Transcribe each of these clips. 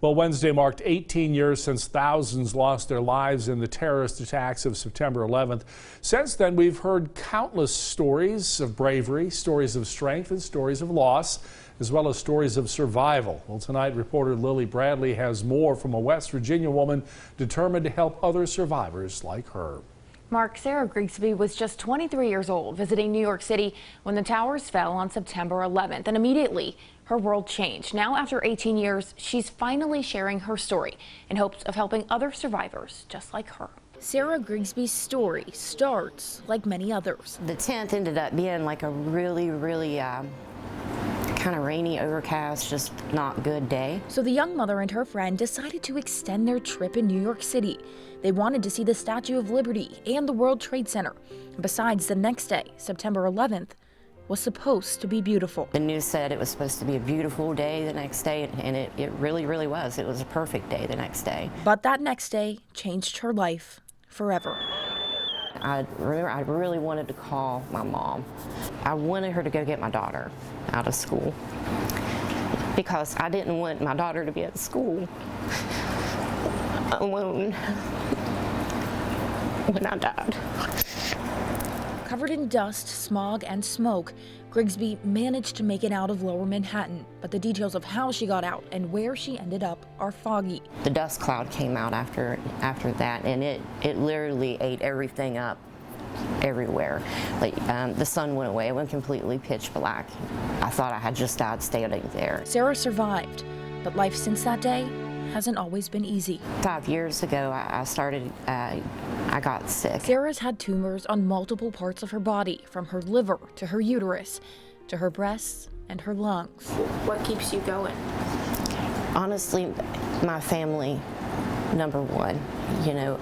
Well, Wednesday marked 18 years since thousands lost their lives in the terrorist attacks of September 11th. Since then, we've heard countless stories of bravery, stories of strength, and stories of loss, as well as stories of survival. Well, tonight, reporter Lily Bradley has more from a West Virginia woman determined to help other survivors like her. Mark, Sara Grigsby was just 23 years old, visiting New York City when the towers fell on September 11th, and immediately her world changed. Now, after 18 years, she's finally sharing her story in hopes of helping other survivors just like her. Sara Grigsby's story starts like many others. The 10th ended up being like a really kind of rainy, overcast, just not good day. So the young mother and her friend decided to extend their trip in New York City. They wanted to see the Statue of Liberty and the World Trade Center. Besides, the next day, September 11th, was supposed to be beautiful. The news said it was supposed to be a beautiful day the next day, and it really was. It was a perfect day the next day. But that next day changed her life forever. I remember I really wanted to call my mom. I wanted her to go get my daughter out of school because I didn't want my daughter to be at school alone when I died. Covered in dust, smog, and smoke, Grigsby managed to make it out of Lower Manhattan, but the details of how she got out and where she ended up are foggy. The dust cloud came out after that, and it literally ate everything up everywhere. Like the sun went away, it went completely pitch black. I thought I had just died standing there. Sara survived, but life since that day hasn't always been easy. 5 years ago, I got sick. Sara's had tumors on multiple parts of her body, from her liver to her uterus, to her breasts and her lungs. What keeps you going? Honestly, my family, number one. You know,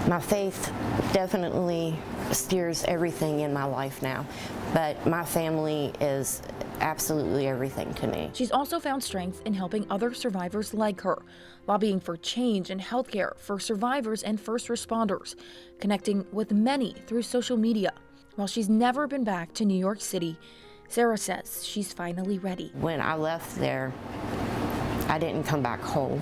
my faith definitely steers everything in my life now, but my family is absolutely everything to me. She's also found strength in helping other survivors like her, lobbying for change in healthcare for survivors and first responders, connecting with many through social media. While she's never been back to New York City, Sara says she's finally ready. When I left there, I didn't come back whole.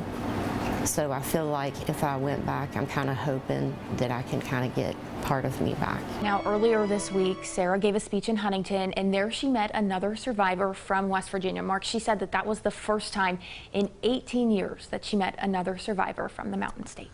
So I feel like if I went back, I'm kind of hoping that I can kind of get part of me back. Now, earlier this week, Sara gave a speech in Huntington, and there she met another survivor from West Virginia. Mark, she said that was the first time in 18 years that she met another survivor from the Mountain State.